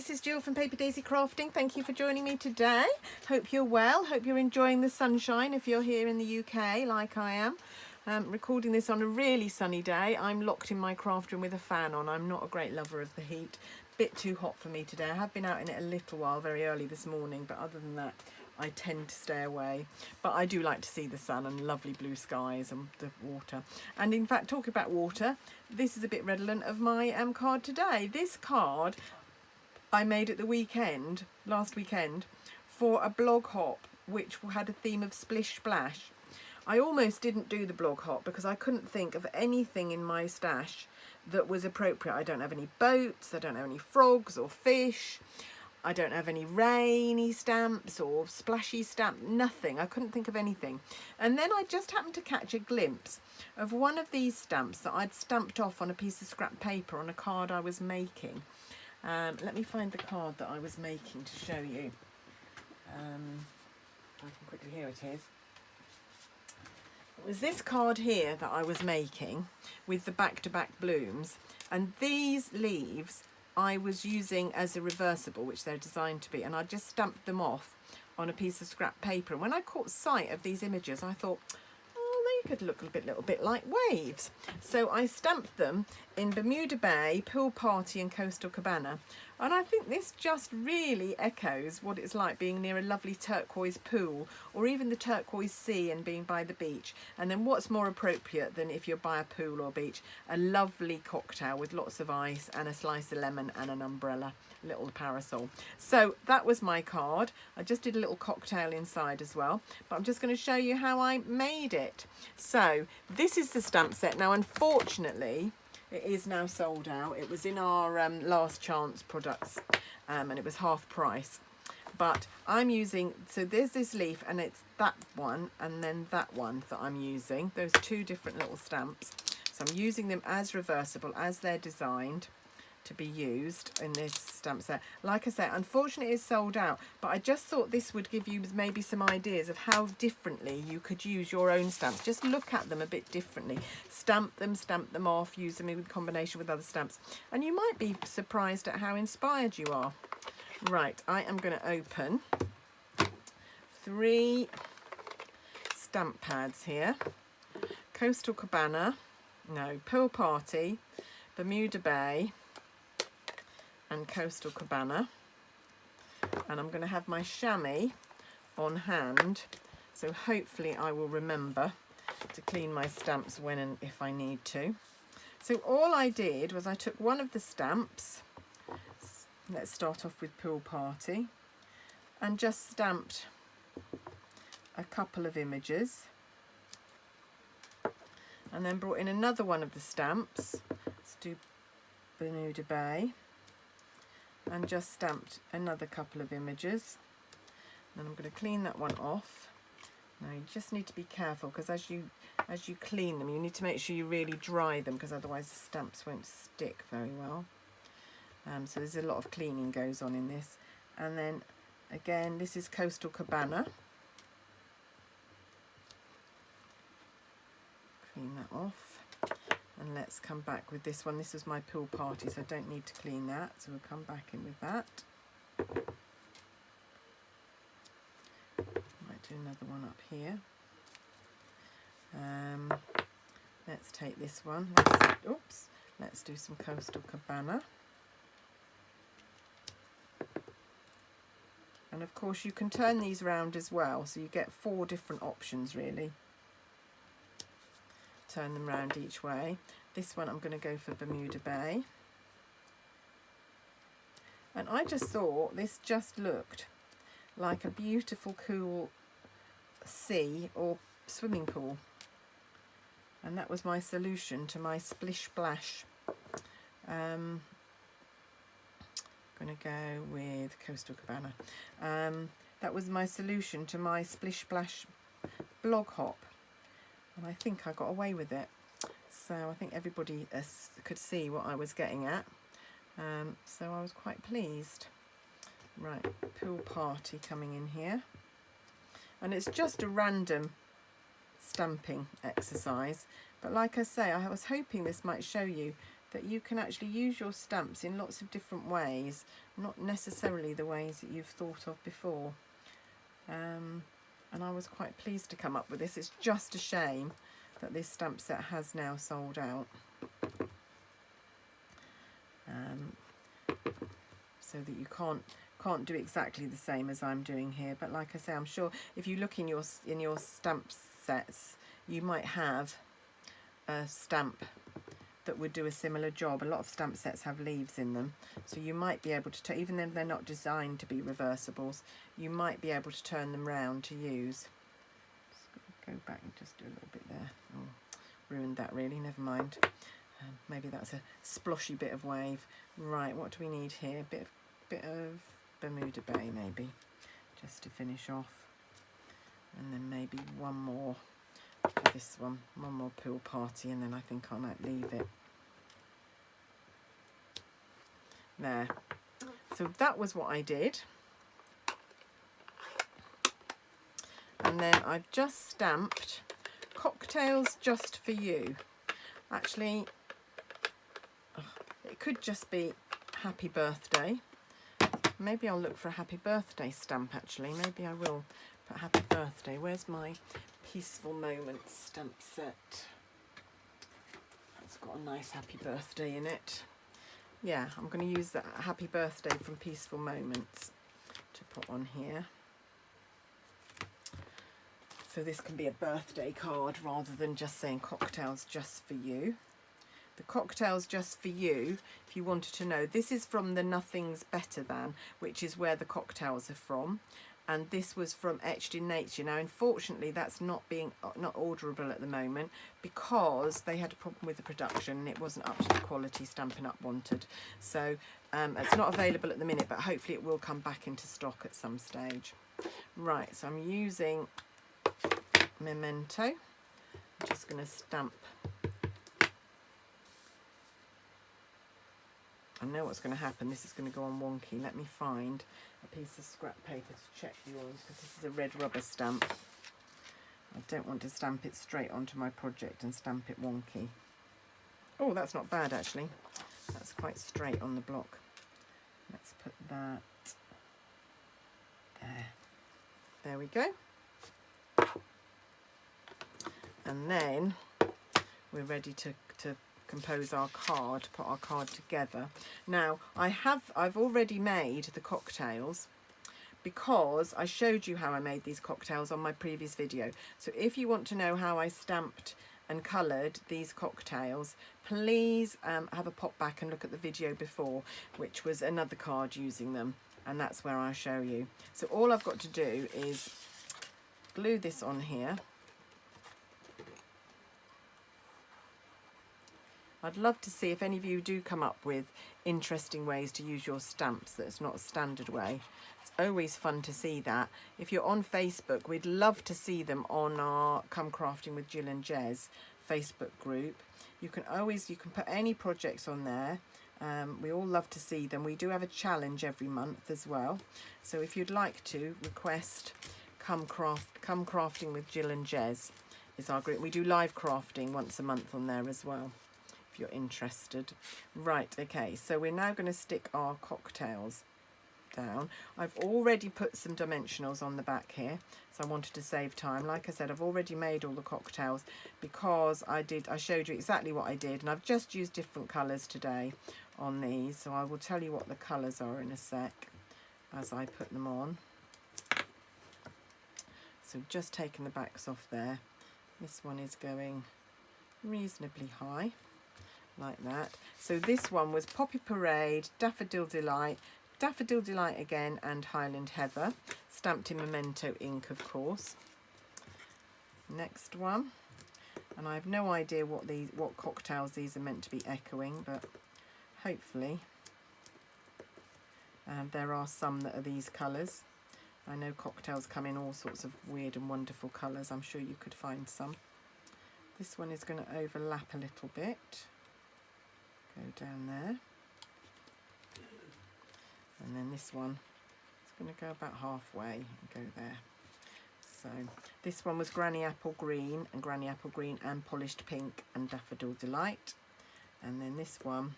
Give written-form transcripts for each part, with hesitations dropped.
this is Jill from Paper Daisy Crafting. Thank you for joining me today. Hope you're well. Hope you're enjoying the sunshine if you're here in the UK like I am. Recording this on a really sunny day. I'm locked in my craft room with a fan on. I'm not a great lover of the heat. Bit too hot for me today. I have been out in it a little while, very early this morning, but other than that I tend to stay away. But I do like to see the sun and lovely blue skies and the water. And in fact, talking about water, this is a bit redolent of my card today. This card I made at the weekend, last weekend, for a blog hop which had a theme of splish splash. I almost didn't do the blog hop because I couldn't think of anything in my stash that was appropriate. I don't have any boats, I don't have any frogs or fish, I don't have any rainy stamps or splashy stamp, nothing. I couldn't think of anything. And then I just happened to catch a glimpse of one of these stamps that I'd stamped off on a piece of scrap paper on a card I was making. Let me find the card that I was making to show you. I can quickly, here it is. It was this card here that I was making with the back-to-back blooms, and these leaves I was using as a reversible, which they're designed to be, and I just stamped them off on a piece of scrap paper. And when I caught sight of these images, I thought, oh, they could look a little bit like waves. So I stamped them in Bermuda Bay, Pool Party and Coastal Cabana. And I think this just really echoes what it's like being near a lovely turquoise pool, or even the turquoise sea and being by the beach. And then what's more appropriate than if you're by a pool or beach? A lovely cocktail with lots of ice and a slice of lemon and an umbrella, a little parasol. So that was my card. I just did a little cocktail inside as well, but I'm just going to show you how I made it. So this is the stamp set. Now, unfortunately, it is now sold out. It was in our last chance products and it was half price. But I'm using, so there's this leaf and it's that one and then that one that I'm using. Those two different little stamps. So I'm using them as reversible, as they're designed to be used in this stamp set. Like I said, unfortunately it's sold out, but I just thought this would give you maybe some ideas of how differently you could use your own stamps. Just look at them a bit differently. Stamp them off, use them in combination with other stamps, and you might be surprised at how inspired you are. Right, I am going to open 3 stamp pads here. Coastal Cabana, no, Pool Party, Bermuda Bay and Coastal Cabana, and I'm going to have my chamois on hand, so hopefully I will remember to clean my stamps when and if I need to. So all I did was I took one of the stamps, let's start off with Pool Party, and just stamped a couple of images, and then brought in another one of the stamps. Let's do Bermuda Bay, and just stamped another couple of images. And I'm going to clean that one off. Now you just need to be careful, because as you clean them, you need to make sure you really dry them, because otherwise the stamps won't stick very well. So there's a lot of cleaning goes on in this. And then again, this is Coastal Cabana. Clean that off. And let's come back with this one. This is my Pool Party, so I don't need to clean that. So we'll come back in with that. Might do another one up here. Let's take this one. Let's do some Coastal Cabana. And of course you can turn these round as well, so you get 4 different options really. Turn them round each way. This one I'm going to go for Bermuda Bay. And I just thought this just looked like a beautiful, cool sea or swimming pool. And that was my solution to my splish splash. I'm going to go with Coastal Cabana. That was my solution to my splish splash blog hop. And I think I got away with it. So I think everybody could see what I was getting at. So I was quite pleased. Right, Pool Party coming in here. And it's just a random stamping exercise. But like I say, I was hoping this might show you that you can actually use your stamps in lots of different ways, not necessarily the ways that you've thought of before. And I was quite pleased to come up with this. It's just a shame that this stamp set has now sold out. So that you can't do exactly the same as I'm doing here, but like I say, I'm sure if you look in your stamp sets, you might have a stamp that would do a similar job. A lot of stamp sets have leaves in them, so you might be able to, even though they're not designed to be reversibles, you might be able to turn them round to use. Just go back and just do a little bit there. Oh, ruined that really, never mind. Maybe that's a sploshy bit of wave. Right, what do we need here? Bit of Bermuda Bay maybe, just to finish off, and then maybe one more for this one more pool party, and then I think I might leave it there. So that was what I did, and then I've just stamped Cocktails Just For You. Actually, it could just be Happy Birthday. Maybe I'll look for a Happy Birthday stamp actually. Maybe I will put Happy Birthday. Where's my Peaceful Moments stamp set? It's got a nice Happy Birthday in it. Yeah, I'm going to use that Happy Birthday from Peaceful Moments to put on here. So this can be a birthday card rather than just saying Cocktails Just For You. The Cocktails Just For You, if you wanted to know, this is from the Nothing's Better Than, which is where the cocktails are from, and this was from Etched in Nature. Now unfortunately that's not orderable at the moment because they had a problem with the production and it wasn't up to the quality Stampin' Up wanted, so it's not available at the minute, but hopefully it will come back into stock at some stage. Right, so I'm using Memento. I'm just going to stamp. I know what's going to happen. This is going to go on wonky. Let me find a piece of scrap paper to check the orange, because this is a red rubber stamp. I don't want to stamp it straight onto my project and stamp it wonky. Oh, that's not bad actually. That's quite straight on the block. Let's put that there. There we go. And then we're ready to compose our card, put our card together. Now I've already made the cocktails because I showed you how I made these cocktails on my previous video. So if you want to know how I stamped and coloured these cocktails, please have a pop back and look at the video before, which was another card using them, and that's where I show you. So all I've got to do is glue this on here. I'd love to see if any of you do come up with interesting ways to use your stamps that's not a standard way. It's always fun to see that. If you're on Facebook, we'd love to see them on our Come Crafting with Jill and Jez Facebook group. You can put any projects on there. We all love to see them. We do have a challenge every month as well. So if you'd like to request Come Crafting with Jill and Jez is our group. We do live crafting once a month on there as well, if you're interested. Right, okay, so we're now going to stick our cocktails down. I've already put some dimensionals on the back here, so I wanted to save time. Like I said, I've already made all the cocktails because I showed you exactly what I did, and I've just used different colours today on these, so I will tell you what the colours are in a sec as I put them on. So just taking the backs off there. This one is going reasonably high, like that. So this one was Poppy Parade, Daffodil Delight again, and Highland Heather, stamped in Memento ink, of course. Next one, and I have no idea what cocktails these are meant to be echoing, but hopefully there are some that are these colours. I know cocktails come in all sorts of weird and wonderful colours. I'm sure you could find some. This one is going to overlap a little bit. Go down there. And then this one is going to go about halfway and go there. So this one was Granny Apple Green and Polished Pink and Daffodil Delight. And then this one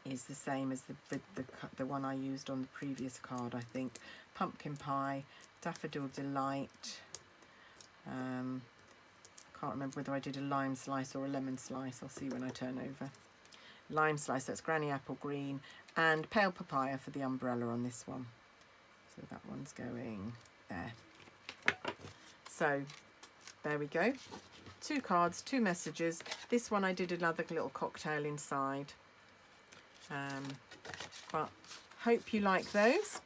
is the same as the one I used on the previous card, I think. Pumpkin Pie, Daffodil Delight. Can't remember whether I did a lime slice or a lemon slice. I'll see when I turn over. Lime slice, that's Granny Apple Green, and Pale Papaya for the umbrella on this one. So that one's going there. So there we go. 2 cards, 2 messages. This one I did another little cocktail inside. But hope you like those.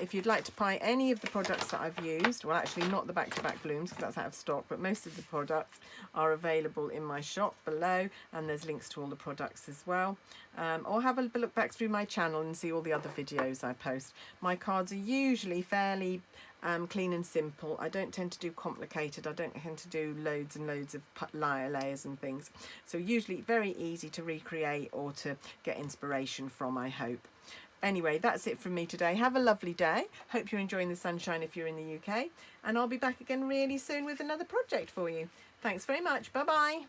If you'd like to buy any of the products that I've used, well, actually not the back-to-back blooms because that's out of stock, but most of the products are available in my shop below, and there's links to all the products as well. Or have a look back through my channel and see all the other videos I post. My cards are usually fairly clean and simple. I don't tend to do complicated. I don't tend to do loads and loads of layers and things. So usually very easy to recreate or to get inspiration from, I hope. Anyway, that's it from me today. Have a lovely day. Hope you're enjoying the sunshine if you're in the UK. And I'll be back again really soon with another project for you. Thanks very much. Bye-bye.